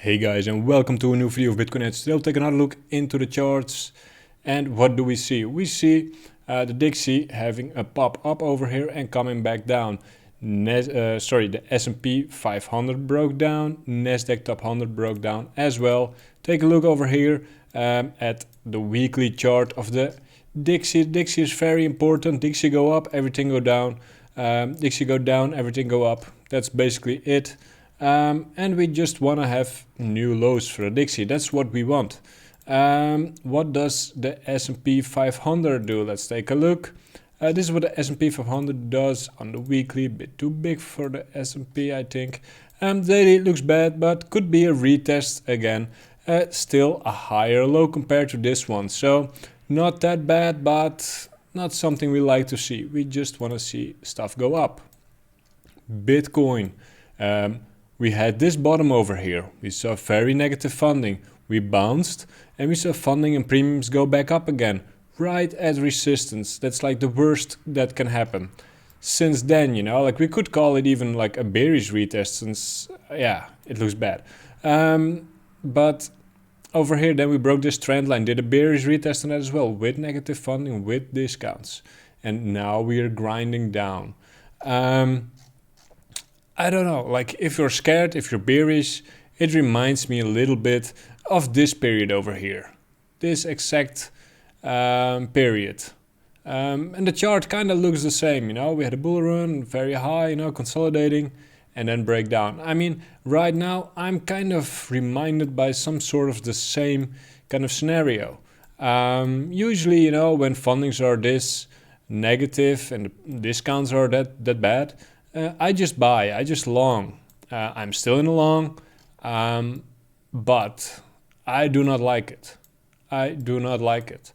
Hey guys, and welcome to a new video of Bitcoin Edge. Today we'll take another look into the charts. And what do we see? We see the Dixie having a pop up over here and coming back down. The S&P 500 broke down, Nasdaq Top 100 broke down as well. Take a look over here at the weekly chart of the Dixie. Dixie is very important. Dixie go up, everything go down. Dixie go down, everything go up. That's basically it. And we just want to have new lows for the Dixie. That's what we want. What does the S&P 500 do? Let's take a look. This is what the S&P 500 does on the weekly. A bit too big for the S&P, I think. Daily looks bad, but could be a retest again. Still a higher low compared to this one. So not that bad, but not something we like to see. We just want to see stuff go up. Bitcoin. We had this bottom over here. We saw very negative funding. We bounced and we saw funding and premiums go back up again, right at resistance. That's like the worst that can happen. Since then, like we could call it even like a bearish retest since, it looks bad. But over here, then we broke this trend line, did a bearish retest on that as well, with negative funding, with discounts. And now we are grinding down. I don't know, like if you're scared, if you're bearish, it reminds me a little bit of this period over here. This exact period. And the chart kind of looks the same, we had a bull run, very high, consolidating, and then break down. I mean, right now I'm kind of reminded by some sort of the same kind of scenario. Usually, when fundings are this negative and the discounts are that bad, I just buy, I just long. I'm still in a long, but I do not like it. I do not like it.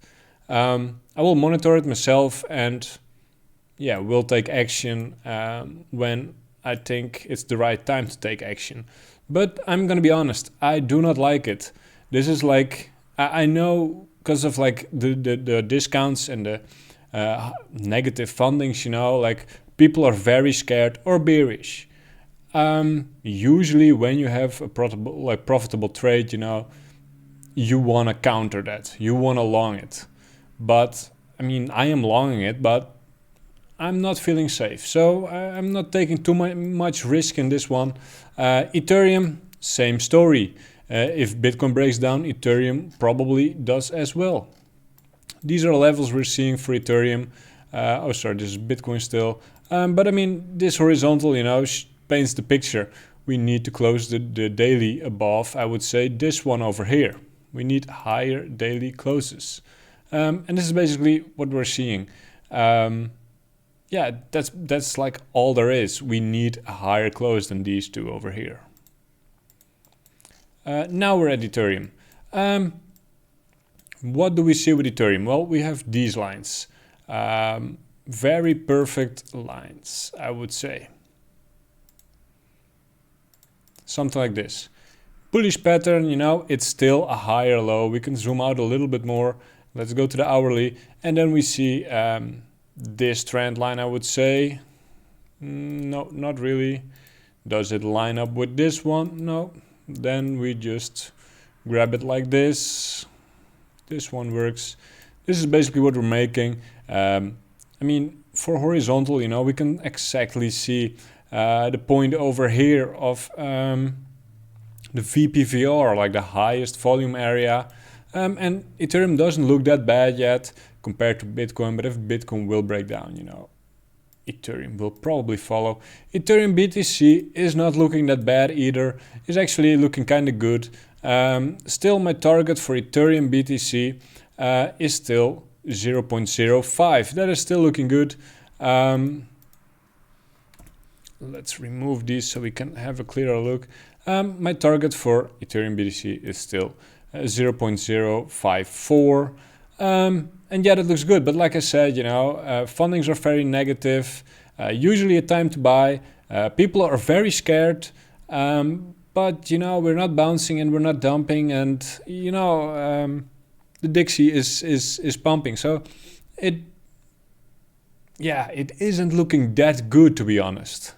I will monitor it myself and will take action when I think it's the right time to take action. But I'm gonna be honest, I do not like it. This is like, I know because of like the discounts and the negative fundings, like people are very scared or bearish. Usually when you have a profitable trade, you want to counter that. You want to long it. But I mean, I am longing it, but I'm not feeling safe. So I'm not taking too much risk in this one. Ethereum, same story. If Bitcoin breaks down, Ethereum probably does as well. These are levels we're seeing for Ethereum. This is Bitcoin still. But I mean, this horizontal, paints the picture. We need to close the daily above, I would say, this one over here. We need higher daily closes. And this is basically what we're seeing. That's like all there is. We need a higher close than these two over here. Now we're at Ethereum. What do we see with Ethereum? Well, we have these lines. Very perfect lines, I would say. Something like this. Bullish pattern, it's still a higher low. We can zoom out a little bit more. Let's go to the hourly. And then we see this trend line, I would say. No, not really. Does it line up with this one? No. Then we just grab it like this. This one works. This is basically what we're making. I mean, for horizontal, we can exactly see the point over here of the VPVR, like the highest volume area. And Ethereum doesn't look that bad yet compared to Bitcoin, but if Bitcoin will break down, Ethereum will probably follow. Ethereum BTC is not looking that bad either. It's actually looking kind of good. Still, my target for Ethereum BTC is still 0.05. That is still looking good. Let's remove these so we can have a clearer look. My target for Ethereum BTC is still 0.054. And that looks good. But like I said, fundings are very negative. Usually a time to buy. People are very scared. But, we're not bouncing and we're not dumping. And, the Dixie is pumping. So it isn't looking that good, to be honest.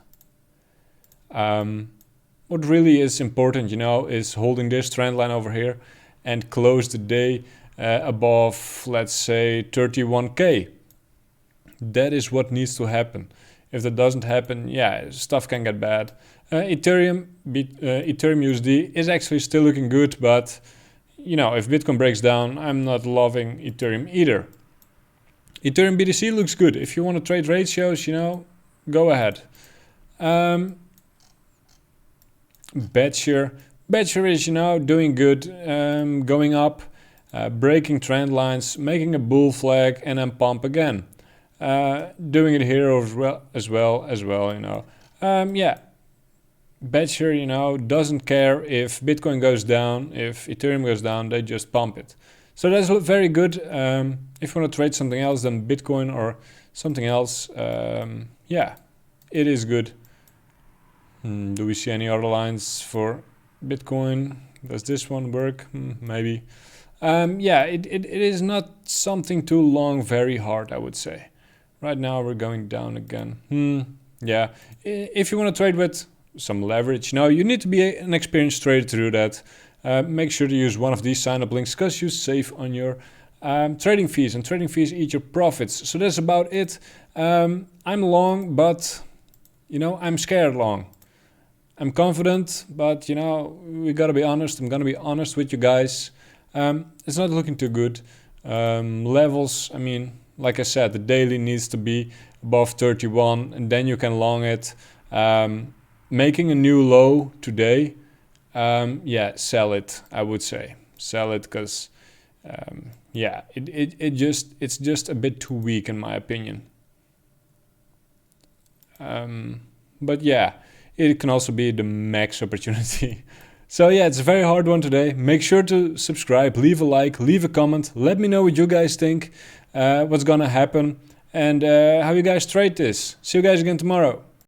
what really is important, is holding this trend line over here and close the day above, let's say, 31k. That is what needs to happen. If that doesn't happen, yeah, stuff can get bad. Ethereum USD is actually still looking good, but if Bitcoin breaks down, I'm not loving Ethereum either. Ethereum BTC looks good. If you want to trade ratios, go ahead. Batcher is, doing good, going up, breaking trend lines, making a bull flag, and then pump again. Doing it here as well. Yeah. Batcher, doesn't care if Bitcoin goes down, if Ethereum goes down, they just pump it. So that's very good. If you want to trade something else than Bitcoin or something else, yeah, it is good. Do we see any other lines for Bitcoin? Does this one work? Maybe. Yeah, it is not something too long, very hard, I would say. Right now we're going down again. Yeah, if you want to trade with some leverage, you need to be an experienced trader to do that. Make sure to use one of these sign-up links because you save on your trading fees, and trading fees eat your profits. So that's about it. I'm long, but I'm scared long. I'm confident, but we gotta be honest. I'm gonna be honest with you guys. It's not looking too good. Levels, like I said, the daily needs to be above 31, and then you can long it. Making a new low today, yeah, sell it. I would say sell it because, yeah, it's just a bit too weak in my opinion. But yeah, it can also be the max opportunity. So yeah, it's a very hard one today. Make sure to subscribe, leave a like, leave a comment. Let me know what you guys think, what's gonna happen, and how you guys trade this. See you guys again tomorrow.